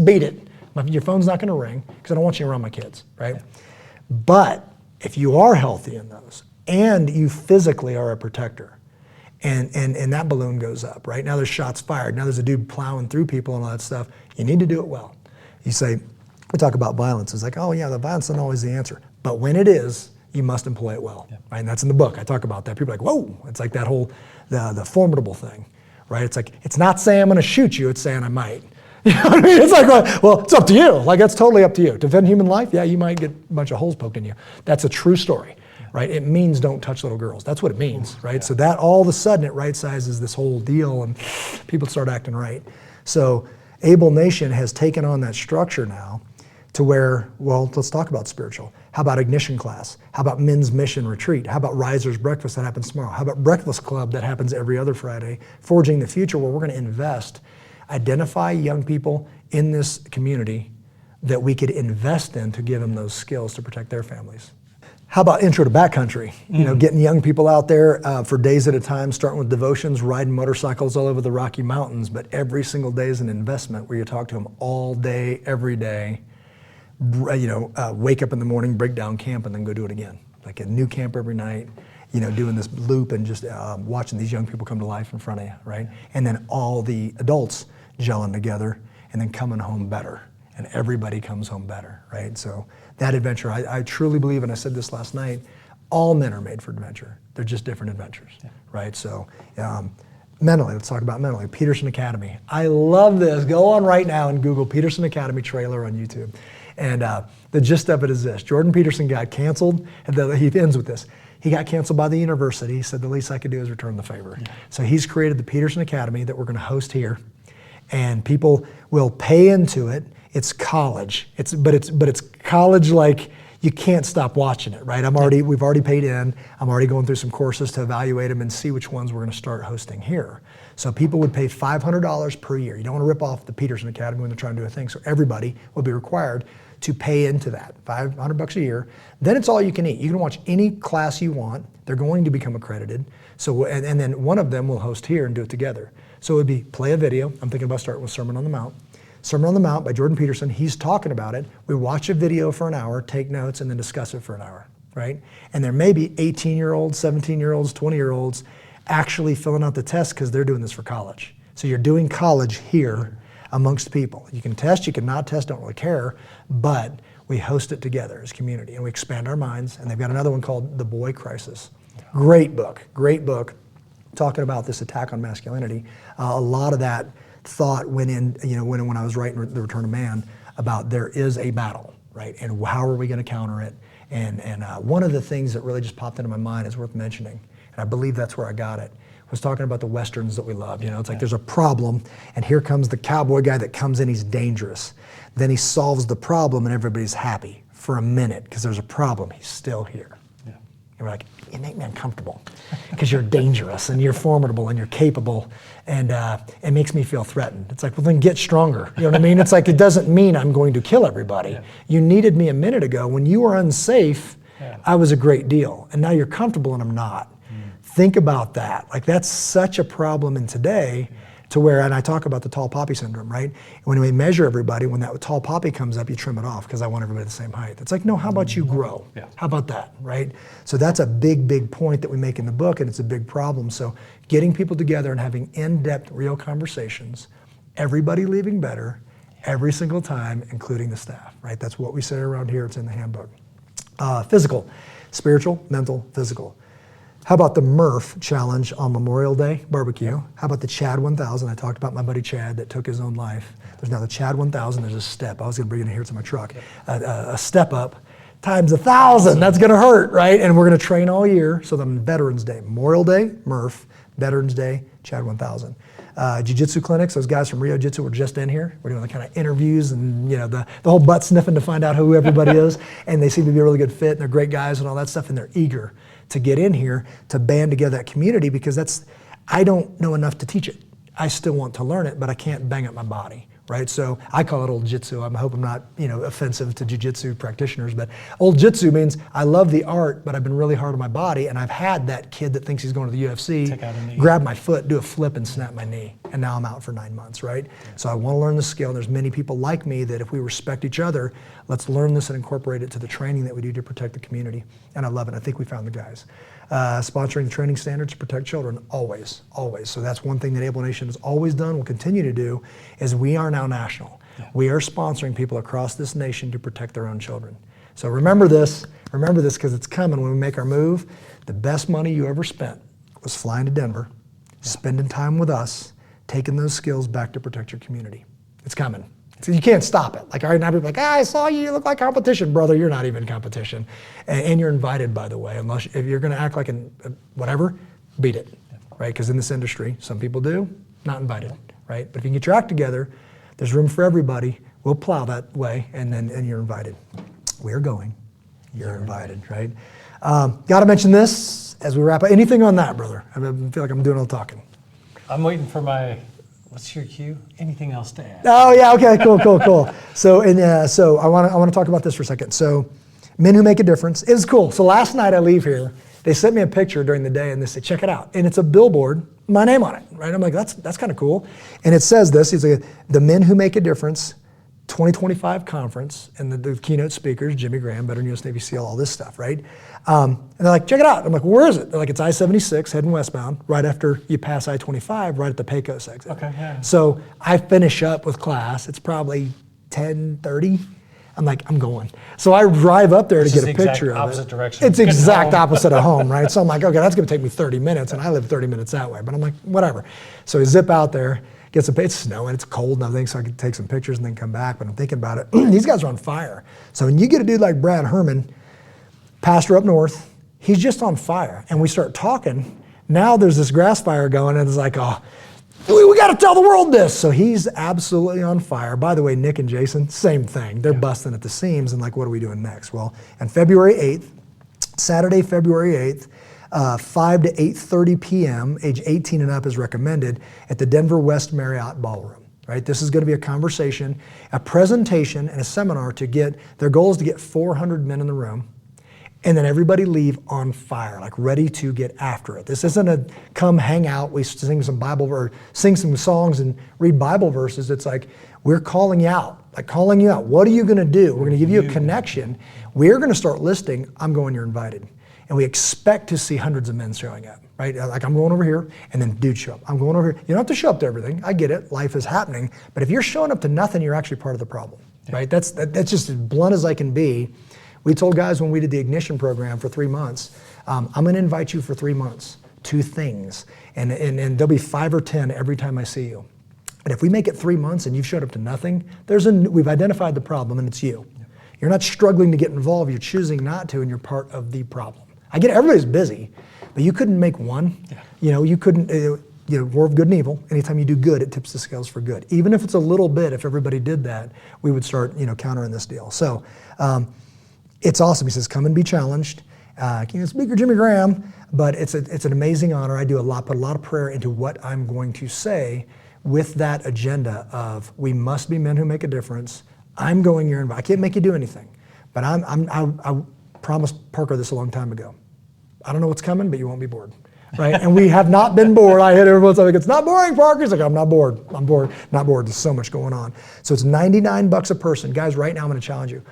beat it. Your phone's not gonna ring because I don't want you around my kids, right? Yeah. But if you are healthy in those and you physically are a protector and that balloon goes up, right? Now there's shots fired. Now there's a dude plowing through people and all that stuff. You need to do it well. You say, we talk about violence. It's like, oh yeah, the violence isn't always the answer. But when it is, you must employ it well, right? And that's in the book. I talk about that. People are like, whoa. It's like that whole, the formidable thing, right? It's like, it's not saying I'm gonna shoot you, it's saying I might. You know what I mean? It's like, well, it's up to you. Like, that's totally up to you. To defend human life, yeah, you might get a bunch of holes poked in you. That's a true story, right? It means don't touch little girls. That's what it means, right? Yeah. So that all of a sudden it right sizes this whole deal and people start acting right. So Able Nation has taken on that structure now to where, well, let's talk about spiritual. How about Ignition class? How about Men's Mission Retreat? How about Risers Breakfast that happens tomorrow? How about Breakfast Club that happens every other Friday? Forging the Future, where we're gonna invest, identify young people in this community that we could invest in to give them those skills to protect their families. How about intro to backcountry? You know, getting young people out there for days at a time, starting with devotions, riding motorcycles all over the Rocky Mountains, but every single day is an investment where you talk to them all day, every day. You know, wake up in the morning, break down camp, and then go do it again. Like a new camp every night, you know, doing this loop and just watching these young people come to life in front of you, right? And then all the adults gelling together and then coming home better. And everybody comes home better, right? So that adventure, I truly believe, and I said this last night, all men are made for adventure. They're just different adventures, right? So mentally, let's talk about mentally. Peterson Academy. I love this. Go on right now and Google Peterson Academy trailer on YouTube. And the gist of it is this. Jordan Peterson got canceled, and he ends with this. He got canceled by the university. He said, the least I could do is return the favor. So he's created the Peterson Academy that we're going to host here. And people will pay into it. It's college. But it's college like you can't stop watching it, right? We've already paid in. I'm already going through some courses to evaluate them and see which ones we're going to start hosting here. So people would pay $500 per year. You don't want to rip off the Peterson Academy when they're trying to do a thing. So everybody will be required to pay into that, $500 a year. Then it's all you can eat. You can watch any class you want. They're going to become accredited. So and then one of them will host here and do it together. So it would be play a video. I'm thinking about starting with Sermon on the Mount. Sermon on the Mount by Jordan Peterson. He's talking about it. We watch a video for an hour, take notes, and then discuss it for an hour, right? And there may be 18-year-olds, 17-year-olds, 20-year-olds actually filling out the test because they're doing this for college. So you're doing college here amongst people. You can test, you can not test, don't really care, but we host it together as community and we expand our minds. And they've got another one called The Boy Crisis. Great book, talking about this attack on masculinity. A lot of that thought went in, you know, when I was writing The Return of Man, about there is a battle, right? And how are we going to counter it? And one of the things that really just popped into my mind is worth mentioning, and I believe that's where I got it, was talking about the Westerns that we love. You know, it's like there's a problem, and here comes the cowboy guy that comes in, he's dangerous. Then he solves the problem, and everybody's happy for a minute because there's a problem. He's still here. And we're like, you make me uncomfortable because you're dangerous and you're formidable and you're capable, and it makes me feel threatened. It's like, well, then get stronger. You know what I mean? It's like, it doesn't mean I'm going to kill everybody. You needed me a minute ago. When you were unsafe, I was a great deal, and now you're comfortable and I'm not. Think about that. Like, that's such a problem in today to where, and I talk about the tall poppy syndrome, right? When we measure everybody, when that tall poppy comes up, you trim it off because I want everybody the same height. It's like, no, how about you grow? How about that, right? So that's a big point that we make in the book, and it's a big problem. So getting people together and having in-depth, real conversations, everybody leaving better every single time, including the staff, right? That's what we say around here. It's in the handbook. Physical, spiritual, mental, physical. How about the Murph challenge on Memorial Day barbecue? How about the Chad 1000? I talked about my buddy Chad that took his own life. There's now the Chad 1000. There's a step. I was going to bring it here to my truck. A step up times 1,000. That's going to hurt, right? And we're going to train all year. So then Veterans Day, Memorial Day, Murph, Veterans Day, Chad 1000. Jiu-jitsu clinics, those guys from Rio Jitsu were just in here. We're doing the kind of interviews and, you know, the whole butt sniffing to find out who everybody is. And they seem to be a really good fit, and they're great guys and all that stuff, and they're eager to get in here to band together that community, because I don't know enough to teach it. I still want to learn it, but I can't bang up my body, right? So I call it old jitsu. I hope I'm not, you know, offensive to jiu-jitsu practitioners, but old jitsu means I love the art, but I've been really hard on my body, and I've had that kid that thinks he's going to the UFC, grab my foot, do a flip, and snap my knee, and now I'm out for 9 months, right? So I want to learn the skill. There's many people like me that if we respect each other, let's learn this and incorporate it to the training that we do to protect the community, and I love it. I think we found the guys. Sponsoring the training standards to protect children, always. So that's one thing that Able Nation has always done, will continue to do, is we are now national. We are sponsoring people across this nation to protect their own children. So remember this because it's coming when we make our move. The best money you ever spent was flying to Denver, spending time with us, taking those skills back to protect your community. It's coming. So you can't stop it. Like, all right, now people are like, I saw you look like competition. Brother, you're not even competition. And you're invited, by the way, unless if you're gonna act like whatever, beat it, right? Because in this industry, some people do, not invited, right? But if you can get your act together, there's room for everybody. We'll plow that way, and you're invited. We're going, you're invited, right? Got to mention this as we wrap up. Anything on that, brother? I feel like I'm doing all the talking. I'm waiting for my, what's your cue? Anything else to add? Oh yeah, okay, cool. So I want to talk about this for a second. So Men Who Make a Difference. It's cool. So last night I leave here, they sent me a picture during the day and they said, check it out. And it's a billboard, my name on it, right? I'm like, that's kind of cool. And it says this, it's like, the Men Who Make a Difference 2025 conference, and the keynote speakers, Jimmy Graham, Veteran U.S. Navy SEAL, all this stuff, right? And they're like, check it out. I'm like, where is it? They're like, it's I-76 heading westbound, right after you pass I-25, right at the Pecos exit. Okay, yeah. So I finish up with class. It's probably 10:30. I'm like, I'm going. So I drive up there to get a picture of it. Opposite direction. It's exact opposite of home, right? So I'm like, okay, that's gonna take me 30 minutes, and I live 30 minutes that way. But I'm like, whatever. So we zip out there, it's snowing, it's cold and everything, so I can take some pictures and then come back. But I'm thinking about it, these guys are on fire. So when you get a dude like Brad Herman, pastor up north, he's just on fire. And we start talking, now there's this grass fire going, and it's like, oh, we got to tell the world this. So he's absolutely on fire. By the way, Nick and Jason, same thing. They're busting at the seams and like, what are we doing next? Well, on February 8th, Saturday, February 8th, 5 to 8:30 p.m., age 18 and up is recommended at the Denver West Marriott Ballroom. Right? This is going to be a conversation, a presentation, and a seminar their goal is to get 400 men in the room, and then everybody leave on fire, like ready to get after it. This isn't a come hang out, we sing some Bible or sing some songs and read Bible verses. It's like, we're calling you out. What are you going to do? We're going to give you a connection. We're going to start listing, I'm going, you're invited. And we expect to see hundreds of men showing up, right? Like, I'm going over here, and then dudes show up. I'm going over here. You don't have to show up to everything. I get it. Life is happening. But if you're showing up to nothing, you're actually part of the problem, right? That's just as blunt as I can be. We told guys when we did the Ignition program for 3 months, I'm going to invite you for 3 months, 2 things. And there'll be 5 or 10 every time I see you. And if we make it 3 months and you've showed up to nothing, we've identified the problem, and it's you. You're not struggling to get involved. You're choosing not to, and you're part of the problem. I get it, everybody's busy, but you couldn't make one. Yeah. You know, you couldn't, war of good and evil. Anytime you do good, it tips the scales for good. Even if it's a little bit, if everybody did that, we would start, countering this deal. So it's awesome. He says, come and be challenged. Speaker Jimmy Graham, but it's an amazing honor. I put a lot of prayer into what I'm going to say with that agenda of we must be men who make a difference. I'm going your invite. I can't make you do anything, but I promised Parker this a long time ago. I don't know what's coming, but you won't be bored, right? And we have not been bored. I hit everyone's like, it's not boring, Parker. He's like, I'm not bored. I'm bored. Not bored. There's so much going on. So it's $99 a person. Guys, right now I'm going to challenge you.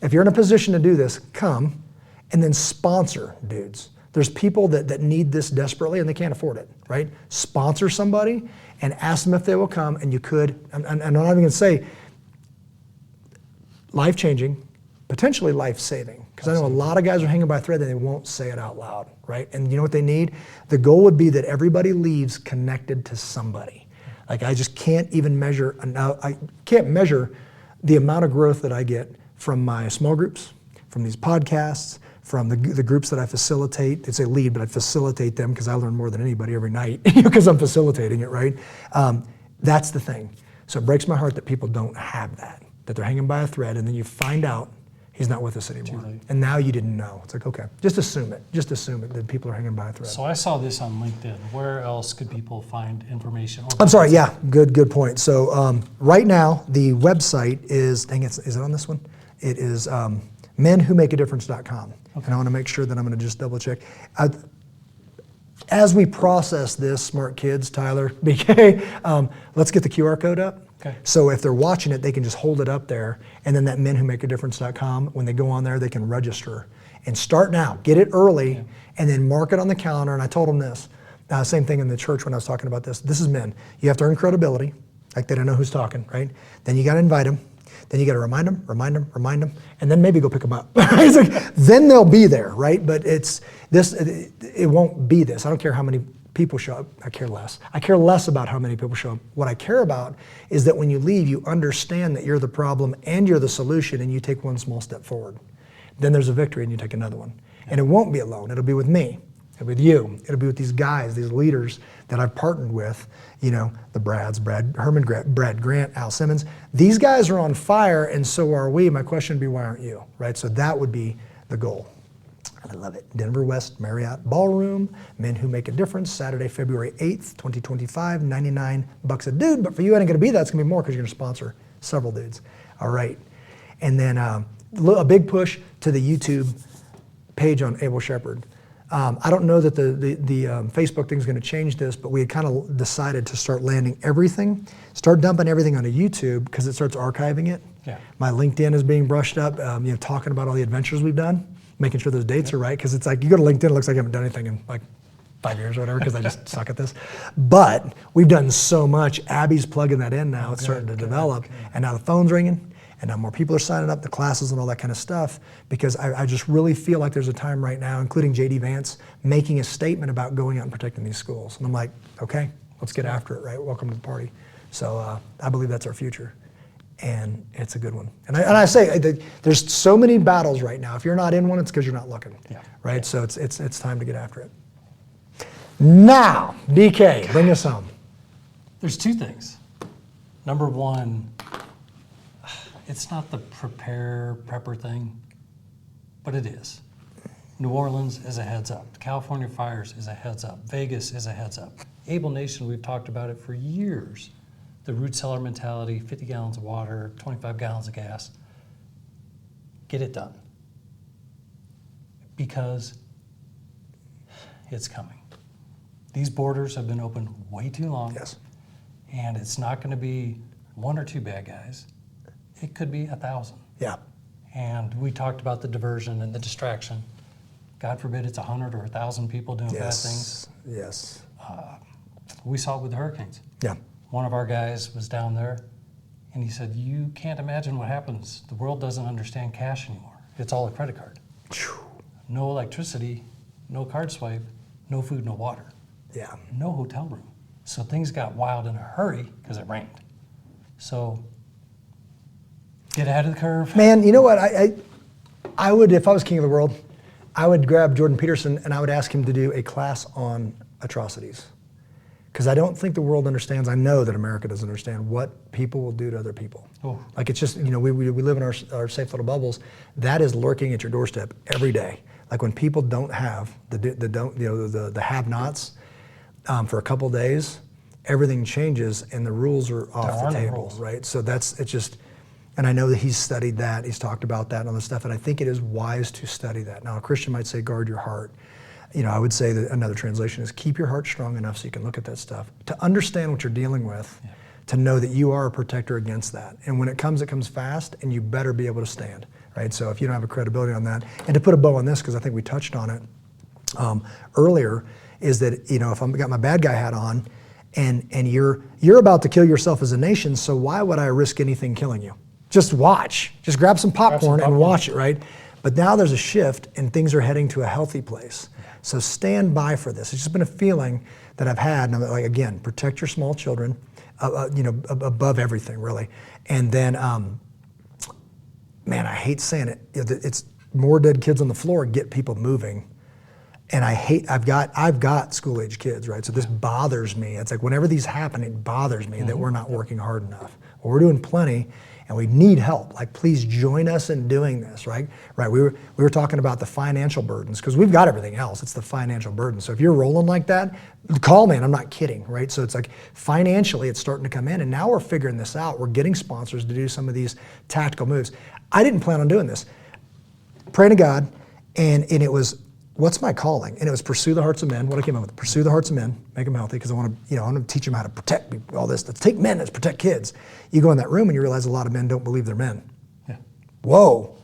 If you're in a position to do this, come and then sponsor dudes. There's people that need this desperately and they can't afford it, right? Sponsor somebody and ask them if they will come, and you could, and I'm not even going to say life-changing, potentially life-saving. Because I know a lot of guys are hanging by a thread and they won't say it out loud, right? And you know what they need? The goal would be that everybody leaves connected to somebody. Like, I just can't even measure, I can't measure the amount of growth that I get from my small groups, from these podcasts, from the groups that I facilitate. They say lead, but I facilitate them because I learn more than anybody every night because I'm facilitating it, right? That's the thing. So it breaks my heart that people don't have that they're hanging by a thread, and then you find out he's not with us anymore. And now you didn't know. It's like, okay, just assume it that people are hanging by a thread. So I saw this on LinkedIn. Where else could people find information? I'm sorry, yeah, good point. So right now, the website is, is it on this one? It is menwhomakeadifference.com. Okay. And I want to make sure that I'm going to just double check. As we process this, smart kids, Tyler, BK, let's get the QR code up. Okay. So if they're watching it, they can just hold it up there, and then that menwhomakeadifference.com, when they go on there, they can register. And start now, get it early, and then mark it on the calendar. And I told them this, same thing in the church when I was talking about this. This is men. You have to earn credibility, like they don't know who's talking, right? Then you got to invite them. Then you got to remind them, and then maybe go pick them up. It's like, then they'll be there, right? But it won't be this. I don't care how many people show up. I care less. I care less about how many people show up. What I care about is that when you leave, you understand that you're the problem and you're the solution, and you take one small step forward. Then there's a victory, and you take another one. And it won't be alone. It'll be with me. It'll be with you. It'll be with these guys, these leaders that I've partnered with, the Brads, Brad Herman, Brad Grant, Al Simmons. These guys are on fire, and so are we. My question would be, why aren't you, right? So that would be the goal. I love it. Denver West Marriott Ballroom, Men Who Make a Difference, Saturday, February 8th, 2025, $99 a dude. But for you, it ain't going to be that. It's going to be more because you're going to sponsor several dudes. All right. And then a big push to the YouTube page on Able Shepherd. I don't know that the Facebook thing is going to change this, but we had kind of decided to start landing everything, start dumping everything onto YouTube because it starts archiving it. Yeah. My LinkedIn is being brushed up, talking about all the adventures we've done, making sure those dates are right, because it's like you go to LinkedIn, it looks like I haven't done anything in like 5 years or whatever, because I just suck at this. But we've done so much. Abby's plugging that in now. It's starting to develop, and now the phone's ringing. And now more people are signing up, the classes and all that kind of stuff, because I just really feel like there's a time right now, including J.D. Vance, making a statement about going out and protecting these schools. And I'm like, okay, let's get after it, right? Welcome to the party. So I believe that's our future, and it's a good one. And I say, there's so many battles right now. If you're not in one, it's because you're not looking, right? Yeah. So it's time to get after it. Now, DK, bring us home. There's two things. Number one, it's not the prepper thing, but it is. New Orleans is a heads up. The California fires is a heads up. Vegas is a heads up. Able Nation, we've talked about it for years. The root cellar mentality, 50 gallons of water, 25 gallons of gas. Get it done. Because it's coming. These borders have been open way too long. Yes. And it's not going to be one or two bad guys. It could be 1,000. Yeah. And we talked about the diversion and the distraction. God forbid it's 100 or 1,000 people doing bad things. Yes. We saw it with the hurricanes. Yeah. One of our guys was down there, and he said, you can't imagine what happens. The world doesn't understand cash anymore. It's all a credit card. No electricity, no card swipe, no food, no water. Yeah. No hotel room. So things got wild in a hurry because it rained. So get ahead of the curve. Man, you know what? I would, if I was king of the world, I would grab Jordan Peterson and I would ask him to do a class on atrocities. Because I don't think the world understands, I know that America doesn't understand what people will do to other people. Oh. Like it's just, we live in our safe little bubbles. That is lurking at your doorstep every day. Like when people don't have, the have-nots for a couple days, everything changes and the rules are off the table, right? So it's just, and I know that he's studied that, he's talked about that and all this stuff, and I think it is wise to study that. Now, a Christian might say, guard your heart. I would say that another translation is keep your heart strong enough so you can look at that stuff, to understand what you're dealing with, to know that you are a protector against that. And when it comes fast, and you better be able to stand, right? So if you don't have a credibility on that, and to put a bow on this, because I think we touched on it earlier, is that, if I've got my bad guy hat on, and you're about to kill yourself as a nation, so why would I risk anything killing you? Just watch. Just grab some popcorn and watch it, right? But now there's a shift and things are heading to a healthy place. So stand by for this. It's just been a feeling that I've had, and I'm like, again, protect your small children, above everything, really. And then, man, I hate saying it. It's more dead kids on the floor get people moving. And I've got school-age kids, right? So this bothers me. It's like whenever these happen, it bothers me that we're not working hard enough. Well, we're doing plenty, and we need help. Like, please join us in doing this, right? Right. We were talking about the financial burdens because we've got everything else. It's the financial burden. So if you're rolling like that, call me. And I'm not kidding, right? So it's like financially, it's starting to come in, and now we're figuring this out. We're getting sponsors to do some of these tactical moves. I didn't plan on doing this. Praying to God, and it was, what's my calling? And it was pursue the hearts of men. What I came up with, pursue the hearts of men, make them healthy, because I want to teach them how to protect people, all this. Let's take men, let's protect kids. You go in that room and you realize a lot of men don't believe they're men. Yeah. Whoa,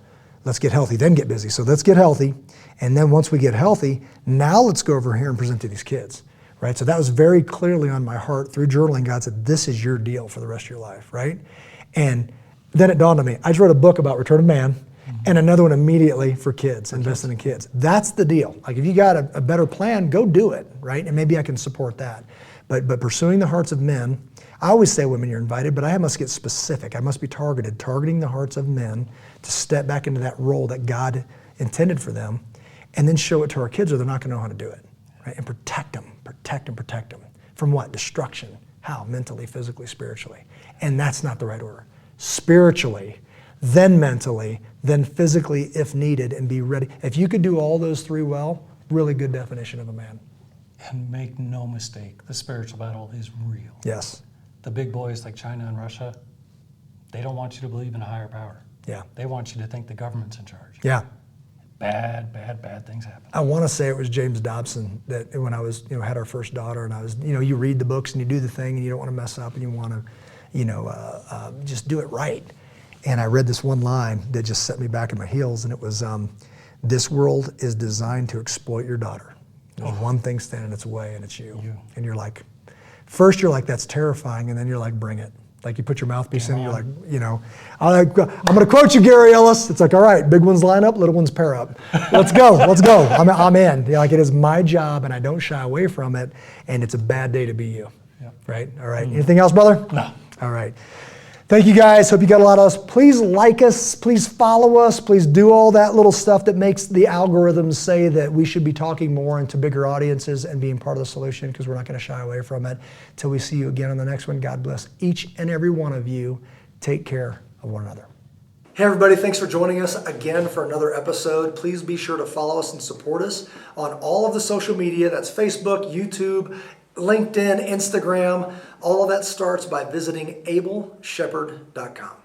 let's get healthy, then get busy. So let's get healthy. And then once we get healthy, now let's go over here and present to these kids, right? So that was very clearly on my heart through journaling. God said, this is your deal for the rest of your life, right? And then it dawned on me. I just wrote a book about Return of Man, and another one immediately for kids, investing in kids. That's the deal. Like if you got a better plan, go do it, right? And maybe I can support that. But pursuing the hearts of men, I always say women, you're invited, but I must get specific. I must be targeting the hearts of men to step back into that role that God intended for them, and then show it to our kids or they're not gonna know how to do it, right? And protect them. From what? Destruction. How? Mentally, physically, spiritually. And that's not the right order. Spiritually, then mentally, then physically if needed, and be ready. If you could do all those three well, really good definition of a man. And make no mistake, the spiritual battle is real. Yes. The big boys like China and Russia, they don't want you to believe in a higher power. Yeah. They want you to think the government's in charge. Yeah. Bad things happen. I want to say it was James Dobson that when I was, had our first daughter, and I was, you read the books and you do the thing and you don't want to mess up and you want to, just do it right. And I read this one line that just set me back in my heels, and it was, this world is designed to exploit your daughter. There's one thing standing in its way, and it's you. And you're like, first you're like, that's terrifying, and then you're like, bring it. Like you put your mouthpiece in, you're like, I'm going to quote you, Gary Ellis. It's like, all right, big ones line up, little ones pair up. Let's go. I'm in. Like, it is my job, and I don't shy away from it, and it's a bad day to be you. Yep. Right? All right. Anything else, brother? No. All right. Thank you, guys. Hope you got a lot of us. Please like us. Please follow us. Please do all that little stuff that makes the algorithms say that we should be talking more into bigger audiences and being part of the solution, because we're not going to shy away from it. Till we see you again on the next one, God bless each and every one of you. Take care of one another. Hey, everybody. Thanks for joining us again for another episode. Please be sure to follow us and support us on all of the social media. That's Facebook, YouTube, LinkedIn, Instagram. All of that starts by visiting ableshepherd.com.